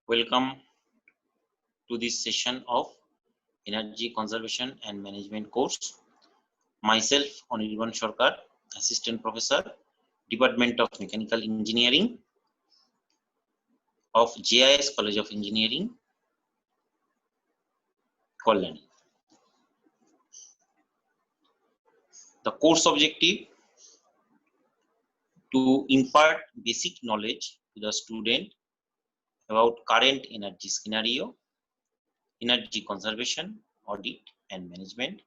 Welcome to this session of Energy Conservation and Management course. Myself, Anirban Sarkar, Assistant Professor, Department of Mechanical Engineering of JIS College of Engineering, Kalyani. The course objective: to impart basic knowledge to the student about current energy scenario, energy conservation, audit and management,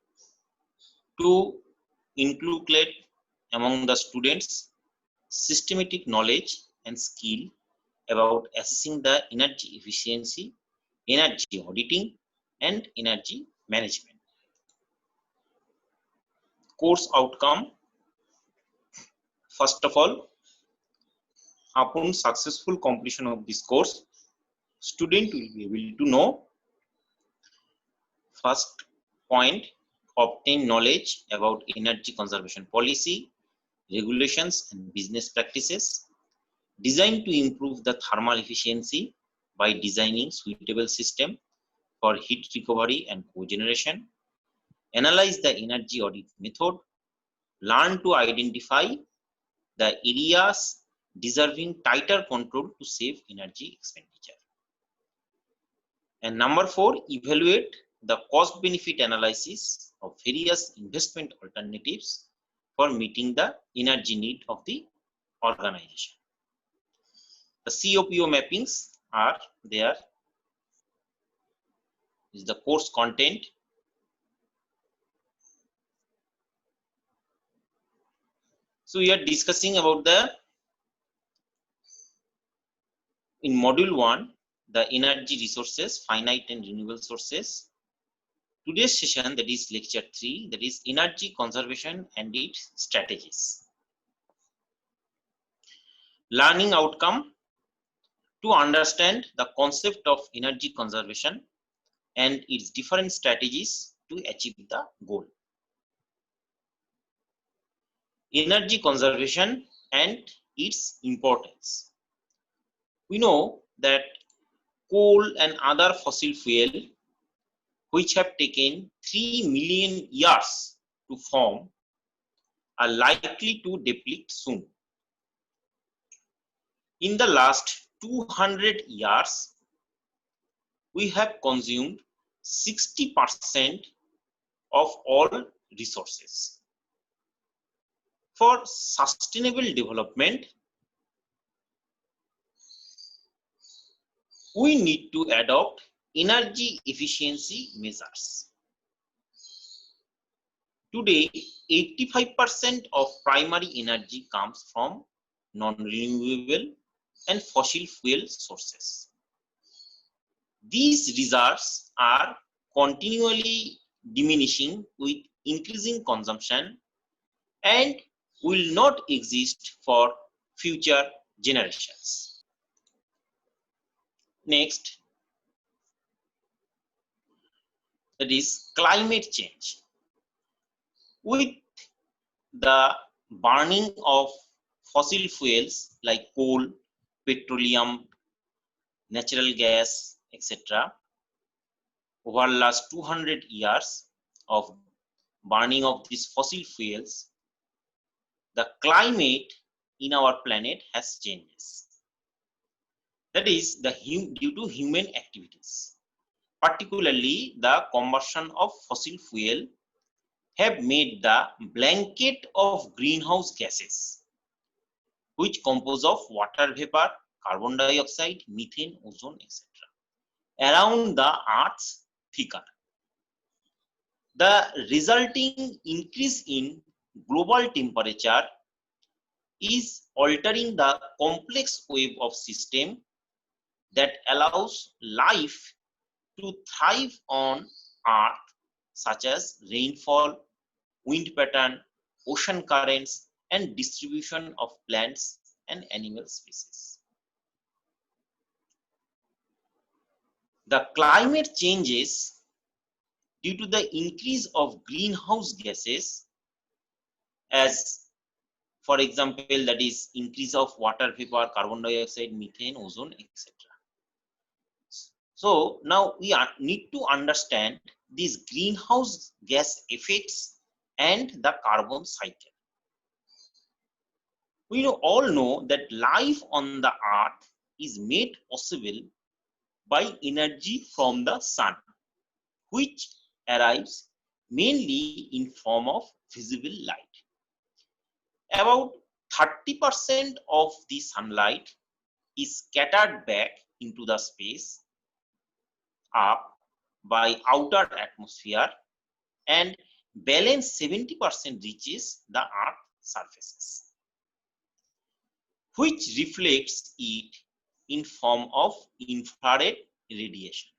to inculcate among the students systematic knowledge and skill about assessing the energy efficiency, energy auditing, and energy management. Course outcome: first of all, upon successful completion of this course, student will be able to know: first point, obtain knowledge about energy conservation policy, regulations, and business practices, designed to improve the thermal efficiency by designing suitable system for heat recovery and cogeneration, analyze the energy audit method, learn to identify the areas deserving tighter control to save energy expenditure. And number 4, evaluate the cost benefit analysis of various investment alternatives for meeting the energy need of the organization. The COPO mappings are there. This is the course content. So we are discussing about in module 1, the energy resources, finite and renewable sources. Today's session, that is lecture 3, that is energy conservation and its strategies. Learning outcome: to understand the concept of energy conservation and its different strategies to achieve the goal. Energy conservation and its importance. We know that coal and other fossil fuel, which have taken 3 million years to form, are likely to deplete soon. In the last 200 years, we have consumed 60% of all resources. For sustainable development, we need to adopt energy efficiency measures. Today, 85% of primary energy comes from non-renewable and fossil fuel sources. These reserves are continually diminishing with increasing consumption and will not exist for future generations. Next, that is climate change. With the burning of fossil fuels like coal, petroleum, natural gas, etc., over the last 200 years of burning of these fossil fuels, the climate in our planet has changed. That is due to human activities, particularly the combustion of fossil fuel, have made the blanket of greenhouse gases, which compose of water vapor, carbon dioxide, methane, ozone, etc., around the Earth thicker. The resulting increase in global temperature is altering the complex web of system that allows life to thrive on Earth, such as rainfall, wind pattern, ocean currents, and distribution of plants and animal species. The climate changes due to the increase of greenhouse gases, as for example, that is increase of water vapor, carbon dioxide, methane, ozone, etc. So now we need to understand these greenhouse gas effects and the carbon cycle. We all know that life on the earth is made possible by energy from the sun, which arrives mainly in form of visible light. About 30% of the sunlight is scattered back into the space up by outer atmosphere, and balance 70% reaches the earth surfaces, which reflects it in form of infrared radiation.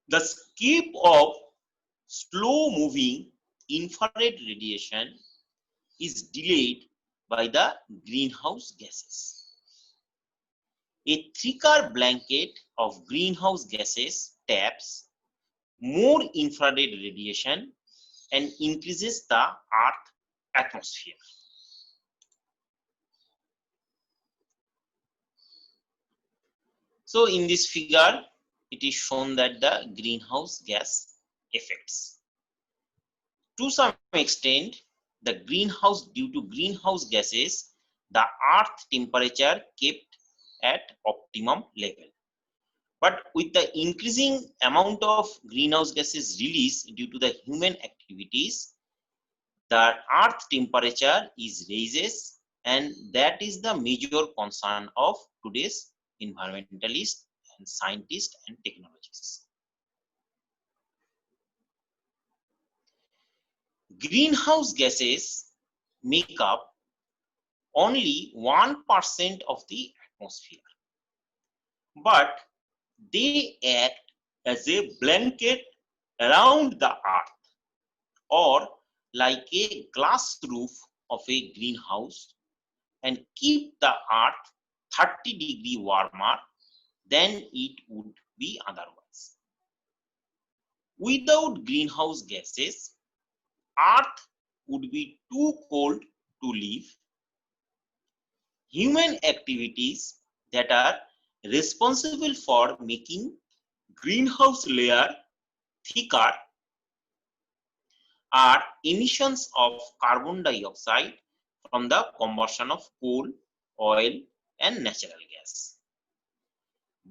The escape of slow moving infrared radiation is delayed by the greenhouse gases. A thicker blanket of greenhouse gases taps more infrared radiation and increases the Earth atmosphere. So in this figure, it is shown that the greenhouse gas effects. To some extent, due to greenhouse gases, the Earth temperature kept at optimum level. But with the increasing amount of greenhouse gases released due to the human activities, the earth temperature is raises, and that is the major concern of today's environmentalists and scientists and technologists. Greenhouse gases make up only 1% of the atmosphere, but they act as a blanket around the earth, or like a glass roof of a greenhouse, and keep the earth 30° warmer than it would be otherwise. Without greenhouse gases, earth would be too cold to live. Human activities that are responsible for making greenhouse layer thicker are emissions of carbon dioxide from the combustion of coal, oil, and natural gas.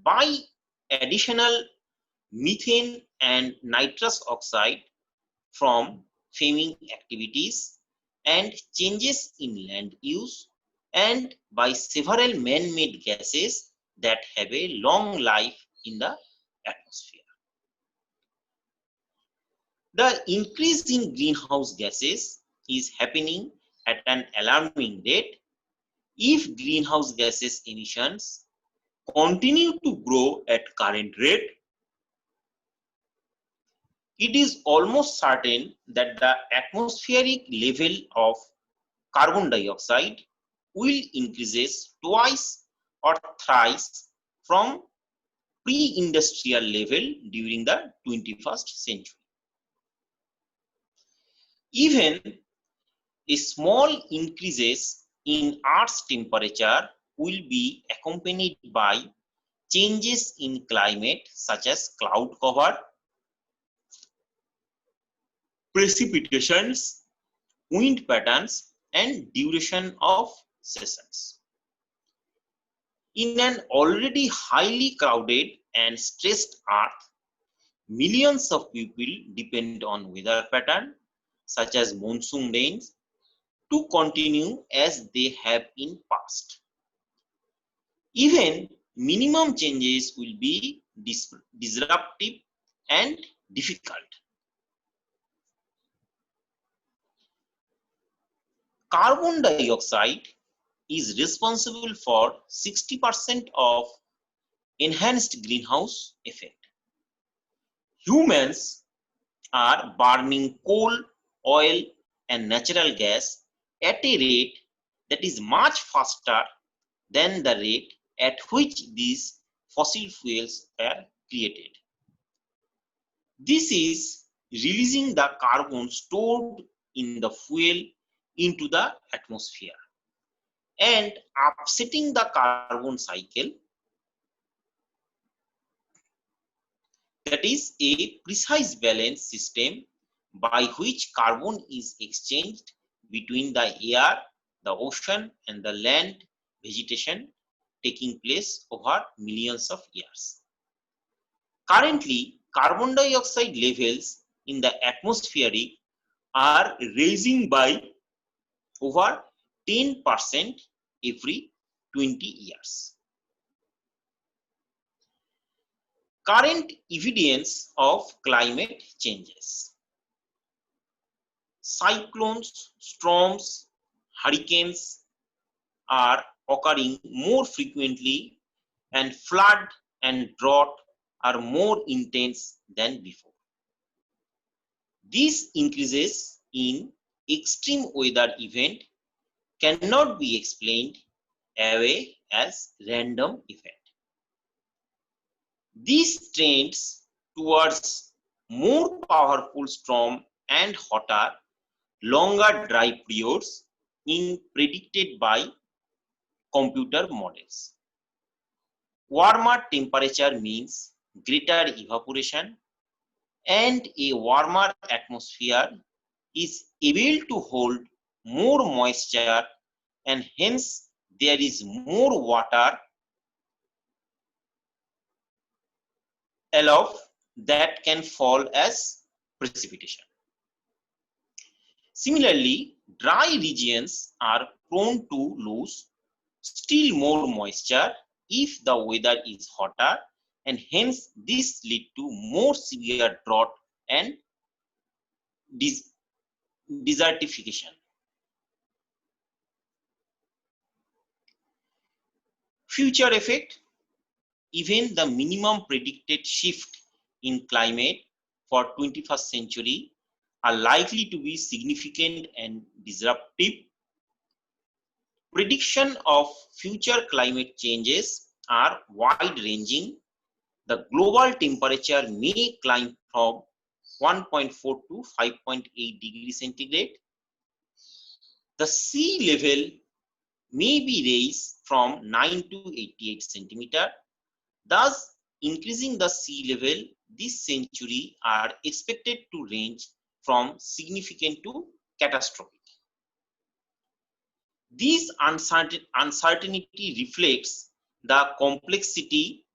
By additional methane and nitrous oxide from farming activities and changes in land use, and by several man-made gases that have a long life in the atmosphere. The increase in greenhouse gases is happening at an alarming rate. If greenhouse gases emissions continue to grow at current rate, it is almost certain that the atmospheric level of carbon dioxide will increase twice or thrice from pre-industrial level during the 21st century. Even a small increases in Earth's temperature will be accompanied by changes in climate such as cloud cover, precipitations, wind patterns, and duration of seasons. In an already highly crowded and stressed Earth, millions of people depend on weather pattern such as monsoon rains to continue as they have in past. Even minimum changes will be disruptive and difficult. Carbon dioxide is responsible for 60% of enhanced greenhouse effect. Humans are burning coal, oil, and natural gas at a rate that is much faster than the rate at which these fossil fuels are created. This is releasing the carbon stored in the fuel into the atmosphere and upsetting the carbon cycle. that is a precise balance system by which carbon is exchanged between the air, the ocean, and the land vegetation taking place over millions of years. Currently, carbon dioxide levels in the atmosphere are rising by over 10% every 20 years. Current evidence of climate changes. Cyclones, storms, hurricanes are occurring more frequently, and flood and drought are more intense than before. These increases in extreme weather event cannot be explained away as random event. These trends towards more powerful storm and hotter, longer dry periods in predicted by computer models. Warmer temperature means greater evaporation, and a warmer atmosphere is able to hold more moisture, and hence there is more water aloft that can fall as precipitation. Similarly, dry regions are prone to lose still more moisture if the weather is hotter, and hence this lead to more severe drought and desertification. Future effect. Even the minimum predicted shift in climate for 21st century are likely to be significant and disruptive. Prediction of future climate changes are wide-ranging. The global temperature may climb from 1.4 to 5.8 degrees centigrade. The sea level may be raised from 9 to 88 centimeter. Thus, increasing the sea level this century are expected to range from significant to catastrophic. This uncertainty reflects the complexity,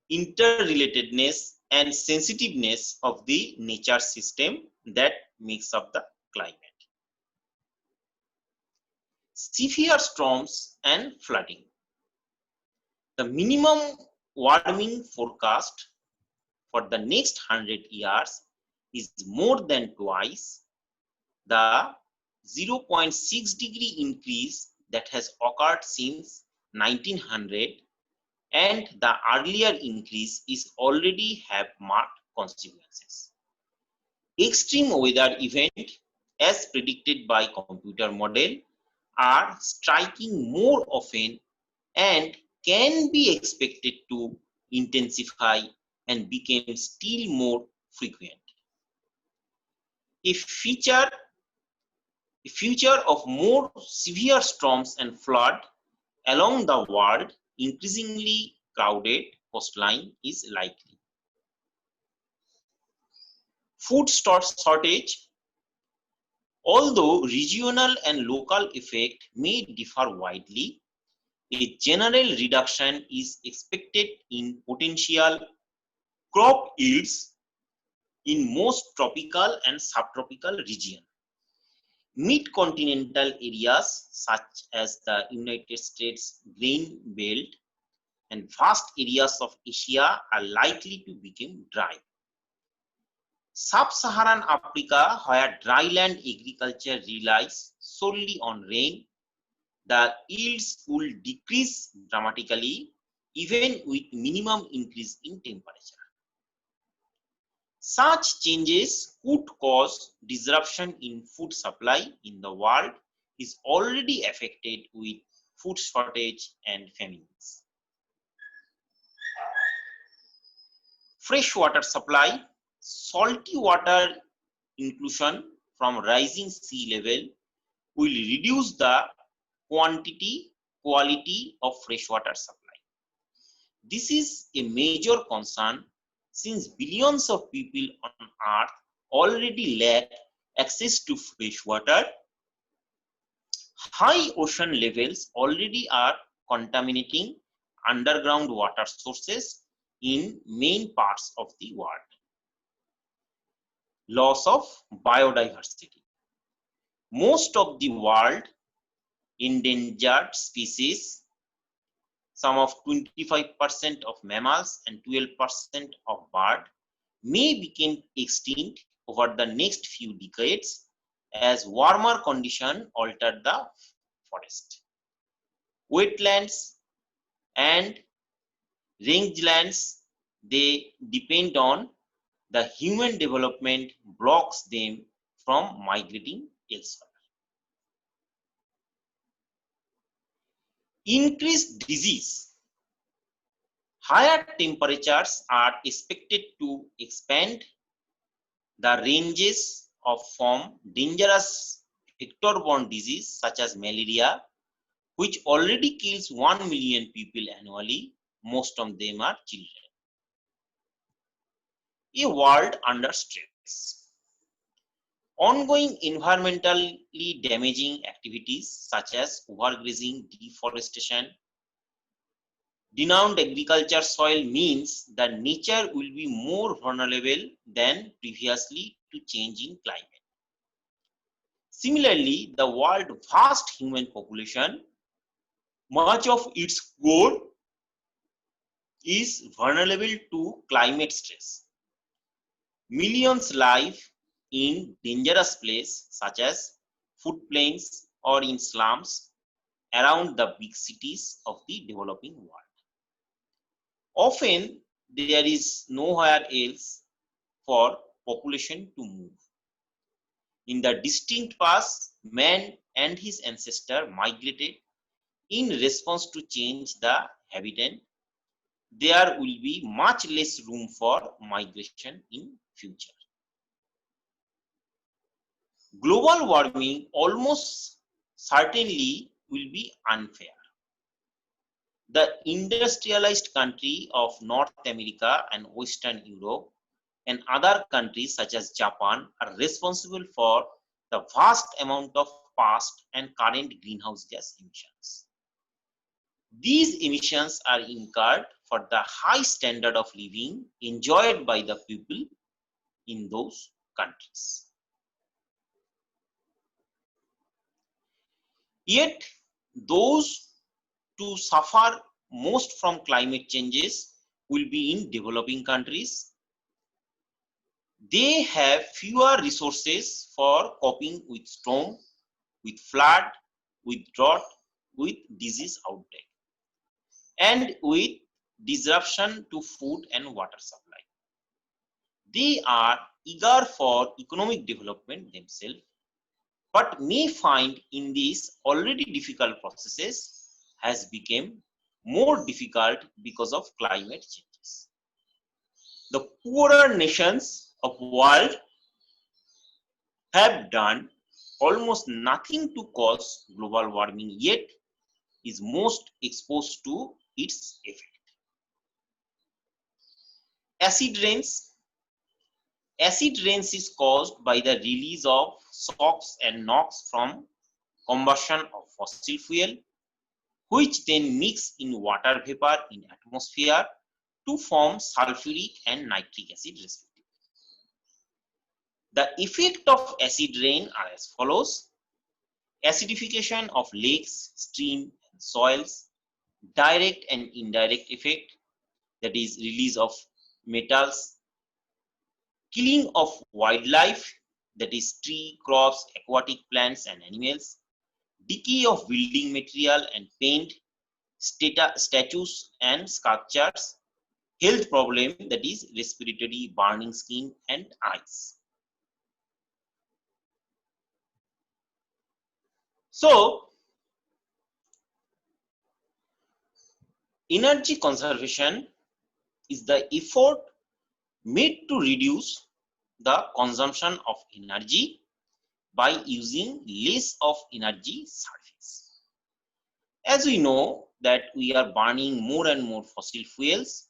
interrelatedness, and sensitiveness of the nature system that makes up the climate. Severe storms and flooding. The minimum warming forecast for the next 100 years is more than twice the 0.6 degree increase that has occurred since 1900, and the earlier increase is already have marked consequences. Extreme weather events, as predicted by computer model, are striking more often and can be expected to intensify and become still more frequent. A future of more severe storms and flood along the world, increasingly crowded coastline is likely. Food shortage. Although regional and local effect may differ widely, a general reduction is expected in potential crop yields in most tropical and subtropical regions. Mid-continental areas such as the United States grain belt and vast areas of Asia are likely to become dry. Sub-Saharan Africa, where dryland agriculture relies solely on rain, the yields will decrease dramatically even with minimum increase in temperature. Such changes could cause disruption in food supply in the world is already affected with food shortage and famines. Freshwater supply. Salty water inclusion from rising sea level will reduce the quality of freshwater supply. This is a major concern since billions of people on Earth already lack access to fresh water, high ocean levels already are contaminating underground water sources in main parts of the world. Loss of biodiversity. Most of the world endangered species, some of 25% of mammals and 12% of birds, may become extinct over the next few decades as warmer conditions alter the forest. Wetlands and rangelands, they depend on the human development blocks them from migrating elsewhere. Increased disease. Higher temperatures are expected to expand the ranges of form dangerous vector-borne disease such as malaria, which already kills 1 million people annually. Most of them are children. A world under stress. Ongoing environmentally damaging activities such as overgrazing, deforestation, denuded agriculture soil means that nature will be more vulnerable than previously to changing climate. Similarly, the world's vast human population, much of its core, is vulnerable to climate stress. Millions live in dangerous places such as floodplains or in slums around the big cities of the developing world. Often, there is nowhere else for population to move. In the distant past, man and his ancestors migrated in response to change the habitat. There will be much less room for migration in future. Global warming almost certainly will be unfair. The industrialized countries of North America and Western Europe and other countries such as Japan are responsible for the vast amount of past and current greenhouse gas emissions. These emissions are incurred for the high standard of living enjoyed by the people in those countries. Yet, those to suffer most from climate changes will be in developing countries. They have fewer resources for coping with storm, with flood, with drought, with disease outbreak, and with disruption to food and water supply. They are eager for economic development themselves, but may find in these already difficult processes has become more difficult because of climate changes. The poorer nations of the world have done almost nothing to cause global warming, yet is most exposed to its effect. Acid rains. Acid rains is caused by the release of SOx and NOx from combustion of fossil fuel, which then mix in water vapor in atmosphere to form sulfuric and nitric acid respectively. The effect of acid rain are as follows: acidification of lakes, streams, and soils, direct and indirect effect, that is release of metals, killing of wildlife, that is tree, crops, aquatic plants and animals, decay of building material and paint, statues and sculptures, health problem, that is respiratory, burning skin and eyes. So, energy conservation is the effort made to reduce the consumption of energy by using less of energy surface. As we know that we are burning more and more fossil fuels,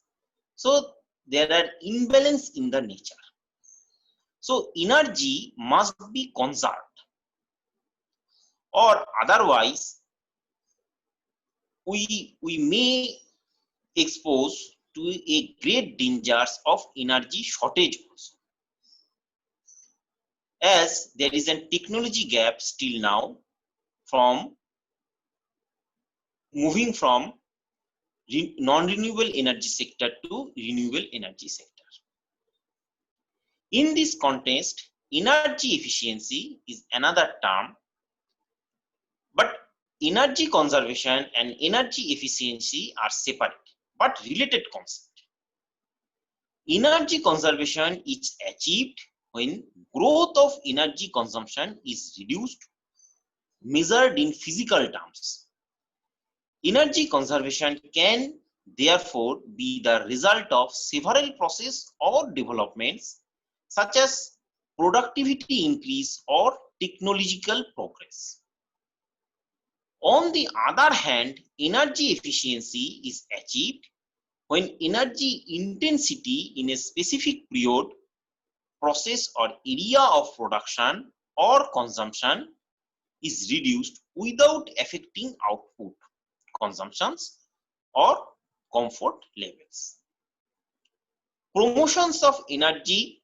so there are imbalance in the nature. So energy must be conserved, or otherwise we may expose to a great dangers of energy shortage also, as there is a technology gap still now from moving from non-renewable energy sector to renewable energy sector. In this context, energy efficiency is another term, but energy conservation and energy efficiency are separate but related concepts. Energy conservation is achieved when growth of energy consumption is reduced, measured in physical terms. Energy conservation can therefore be the result of several processes or developments such as productivity increase or technological progress. On the other hand, energy efficiency is achieved when energy intensity in a specific period, process or area of production or consumption is reduced without affecting output, consumptions or comfort levels. Promotions of energy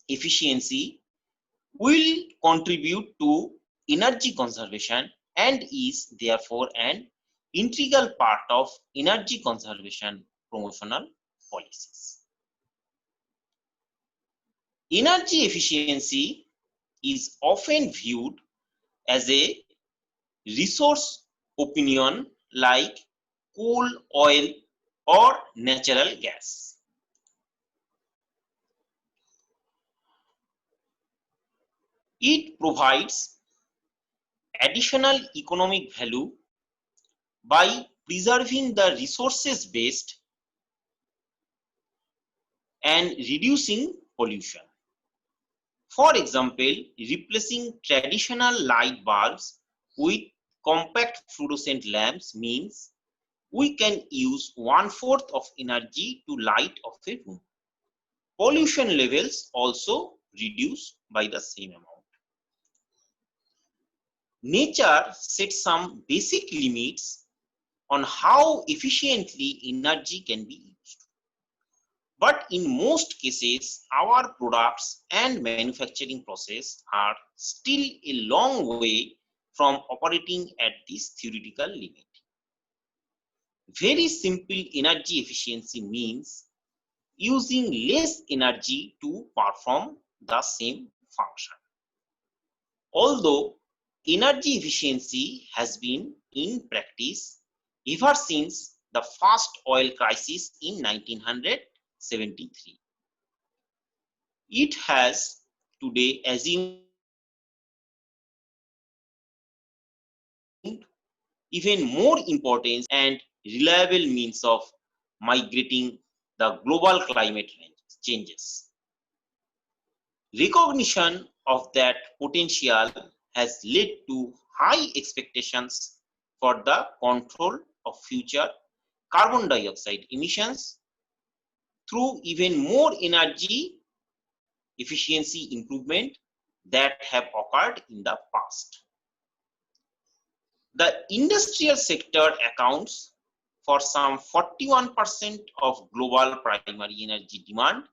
efficiency will contribute to energy conservation and is therefore an integral part of energy conservation promotional policies. Energy efficiency is often viewed as a resource opinion like coal, oil, or natural gas. It provides additional economic value by preserving the resources based and reducing pollution. For example, replacing traditional light bulbs with compact fluorescent lamps means we can use 1/4 of energy to light of a room. Pollution levels also reduce by the same amount. Nature sets some basic limits on how efficiently energy can be used. But in most cases, our products and manufacturing process are still a long way from operating at this theoretical limit. Very simple energy efficiency means using less energy to perform the same function. Although energy efficiency has been in practice ever since the first oil crisis in 1973. It has today assumed even more importance and reliable means of mitigating the global climate changes. Recognition of that potential has led to high expectations for the control of future carbon dioxide emissions through even more energy efficiency improvement that have occurred in the past. The industrial sector accounts for some 41% of global primary energy demand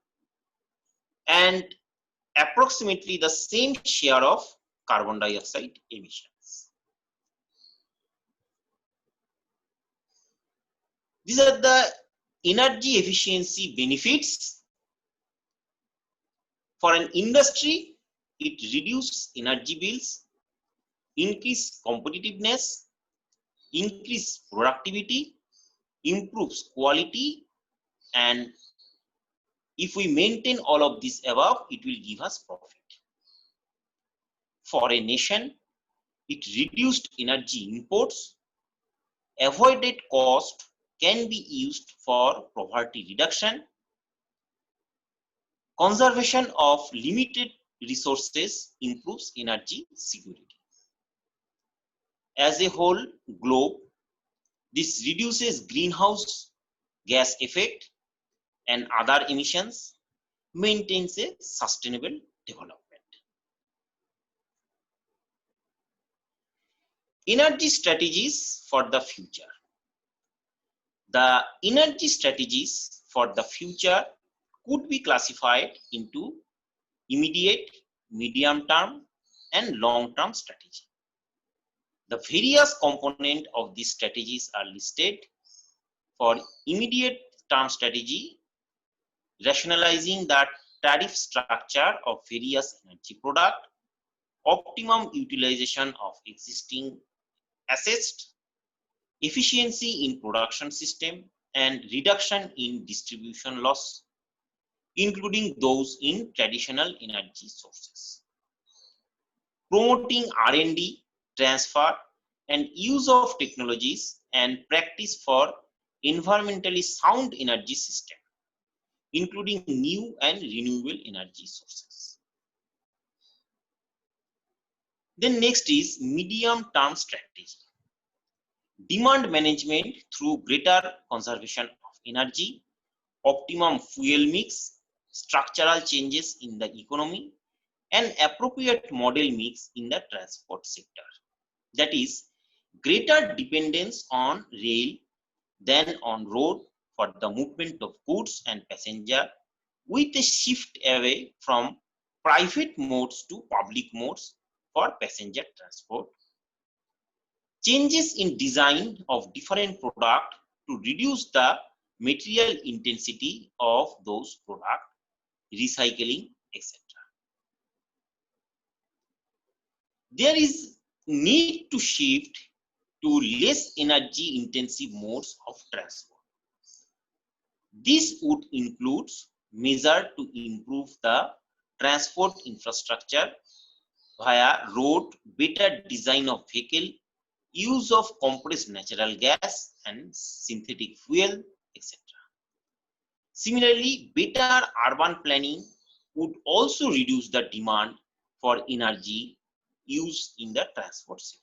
and approximately the same share of carbon dioxide emissions. These are the energy efficiency benefits. For an industry, it reduces energy bills, increase competitiveness, increase productivity, improves quality, and if we maintain all of this above, it will give us profit. For a nation, it reduced energy imports, avoided cost can be used for poverty reduction, conservation of limited resources improves energy security. As a whole globe, this reduces greenhouse gas effect, and other emissions, maintains a sustainable development. Energy strategies for the future. The energy strategies for the future could be classified into immediate, medium-term, and long-term strategy. The various components of these strategies are listed. For immediate term strategy, rationalizing the tariff structure of various energy products, optimum utilization of existing assets, efficiency in production system, and reduction in distribution loss, including those in traditional energy sources. Promoting R&D, transfer, and use of technologies and practice for environmentally sound energy system, including new and renewable energy sources. Then next is medium-term strategy. Demand management through greater conservation of energy, optimum fuel mix, structural changes in the economy, and appropriate model mix in the transport sector. That is, greater dependence on rail than on road for the movement of goods and passenger, with a shift away from private modes to public modes for passenger transport. Changes in design of different products to reduce the material intensity of those products, recycling, etc. There is need to shift to less energy intensive modes of transport. This would include measures to improve the transport infrastructure via road, better design of vehicle, use of compressed natural gas and synthetic fuel, etc. Similarly, better urban planning would also reduce the demand for energy used in the transport sector.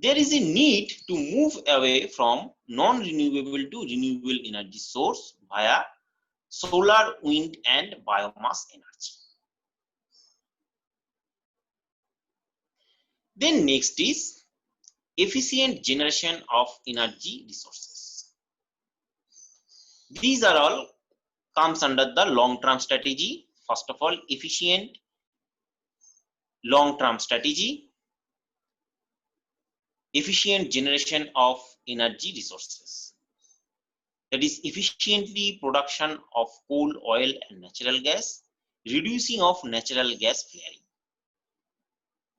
There is a need to move away from non-renewable to renewable energy source via solar, wind, and biomass energy. Then next is efficient generation of energy resources. These are all comes under the long-term strategy. First of all, efficient long-term strategy, efficient generation of energy resources. That is, efficiently production of coal, oil, and natural gas, reducing of natural gas flaring.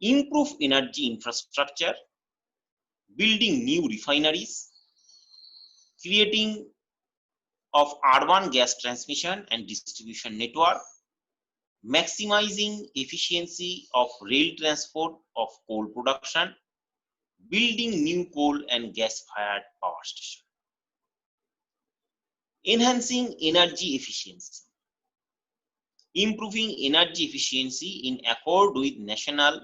Improve energy infrastructure, building new refineries, creating of urban gas transmission and distribution network, maximizing efficiency of rail transport of coal production, building new coal and gas-fired power stations. Enhancing energy efficiency, improving energy efficiency in accord with national,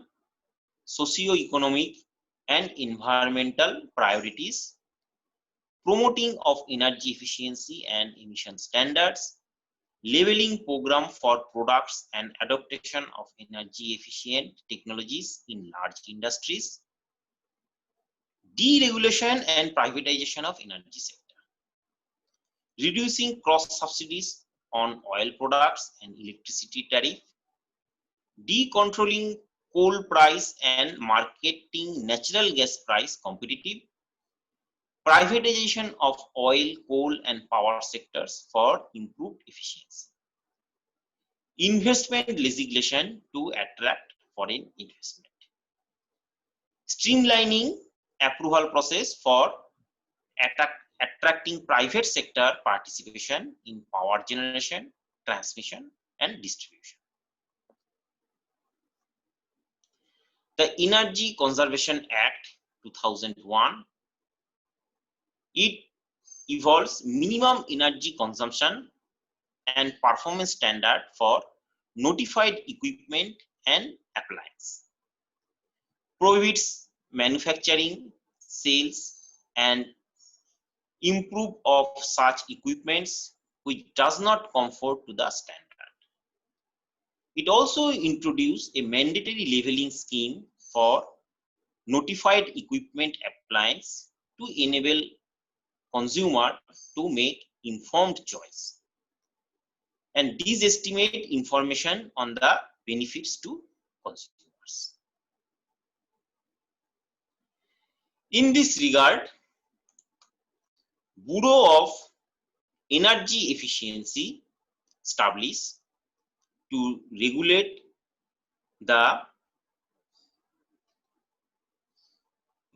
socio-economic, and environmental priorities, promoting of energy efficiency and emission standards, labeling program for products and adaptation of energy efficient technologies in large industries, deregulation and privatization of energy sector, reducing cross subsidies on oil products and electricity tariff, decontrolling coal price and marketing natural gas price competitive, privatization of oil, coal, and power sectors for improved efficiency, investment legislation to attract foreign investment, streamlining approval process for attracting private sector participation in power generation, transmission, and distribution. The Energy Conservation Act 2001, it involves minimum energy consumption and performance standard for notified equipment and appliance, prohibits manufacturing, sales, and improve of such equipments which does not conform to the standard. It also introduced a mandatory leveling scheme for notified equipment appliance to enable consumer to make informed choice, and these estimate information on the benefits to consumers. In this regard, Bureau of Energy Efficiency established to regulate the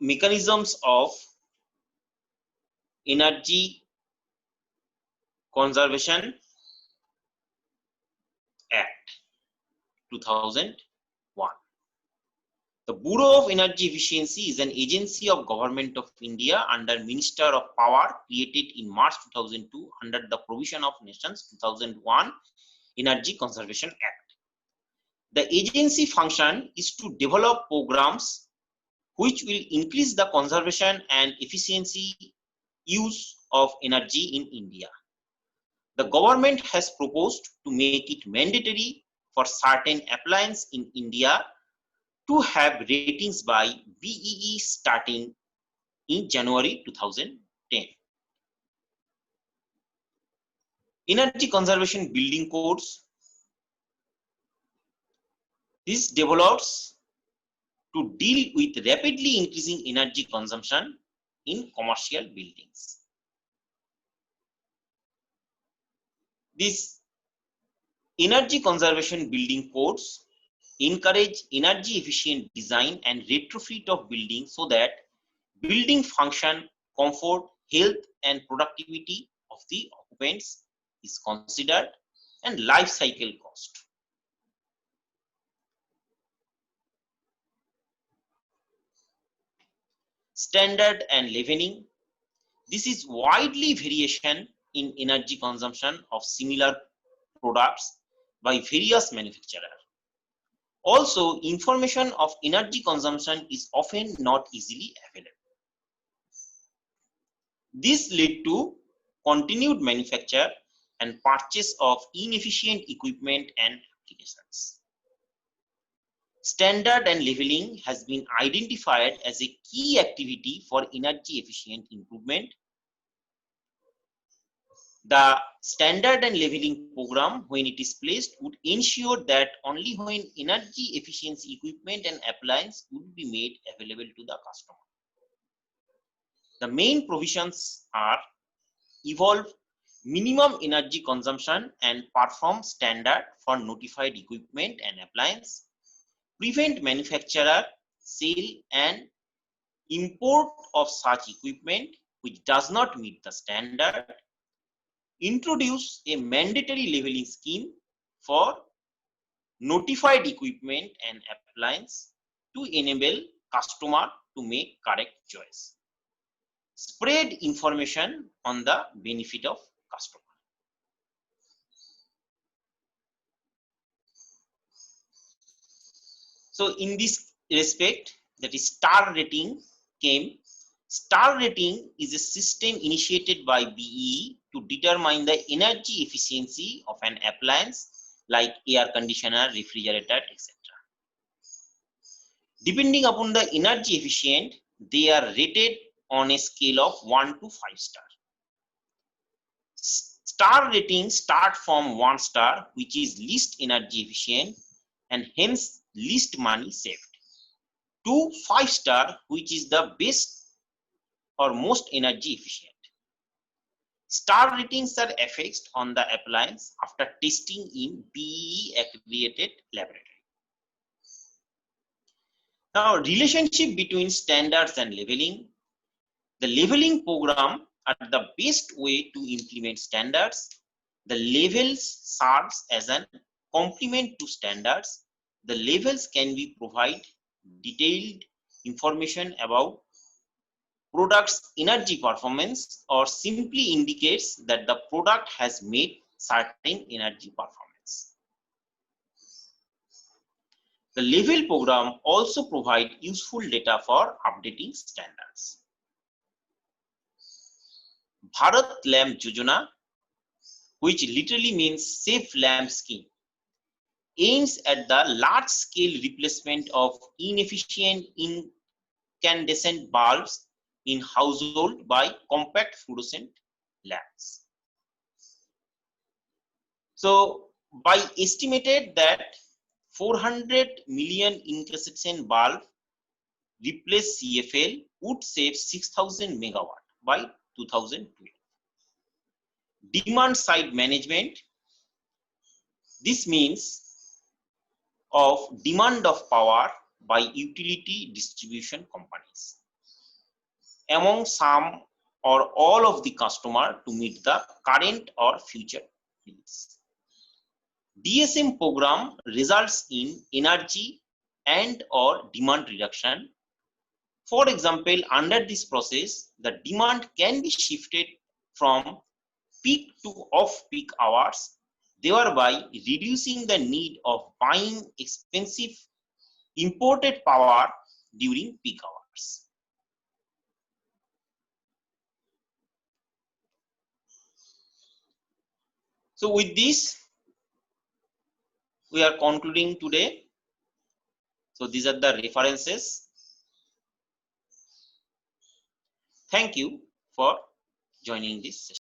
mechanisms of Energy Conservation Act 2001. The Bureau of Energy Efficiency is an agency of Government of India under Minister of Power, created in March 2002 under the provision of Nations 2001 Energy Conservation Act. The agency function is to develop programs which will increase the conservation and efficiency use of energy in India. The government has proposed to make it mandatory for certain appliances in India to have ratings by BEE starting in January 2010. Energy conservation building codes. This develops to deal with rapidly increasing energy consumption in commercial buildings. These energy conservation building codes encourage energy efficient design and retrofit of buildings so that building function, comfort, health and productivity of the occupants is considered, and life cycle cost. Standard and leveling. This is widely variation in energy consumption of similar products by various manufacturers. Also, information of energy consumption is often not easily available. This led to continued manufacture and purchase of inefficient equipment and applications. Standard and leveling has been identified as a key activity for energy efficient improvement. The standard and leveling program, when it is placed, would ensure that only when energy efficiency equipment and appliance would be made available to the customer. The main provisions are: evolve minimum energy consumption and perform standard for notified equipment and appliance, prevent manufacturer, sale and import of such equipment which does not meet the standard, introduce a mandatory leveling scheme for notified equipment and appliance to enable customer to make correct choice, spread information on the benefit of customer. So in this respect, that is star rating came. Star rating is a system initiated by BEE to determine the energy efficiency of an appliance like air conditioner, refrigerator, etc. Depending upon the energy efficient, they are rated on a scale of 1 to 5 star. Star ratings start from 1 star, which is least energy efficient and hence least money saved, to 5 star, which is the best or most energy efficient. Star ratings are affixed on the appliance after testing in BEE accredited laboratory. Now, relationship between standards and leveling. The leveling program are the best way to implement standards. The levels serves as a complement to standards. The levels can be provide detailed information about product's energy performance or simply indicates that the product has made certain energy performance. The level program also provides useful data for updating standards. Bharat Lamp Yojana, which literally means Safe Lamp Scheme, aims at the large-scale replacement of inefficient incandescent bulbs in household by compact fluorescent lamps. So, by estimated that 400 million incandescent bulb replace CFL would save 6,000 megawatt by 2012. Demand side management. This means of demand of power by utility distribution companies among some or all of the customer to meet the current or future needs. DSM program results in energy and or demand reduction. For example, under this process, the demand can be shifted from peak to off-peak hours, thereby reducing the need of buying expensive imported power during peak hours. So with this, we are concluding today. So these are the references. Thank you for joining this session.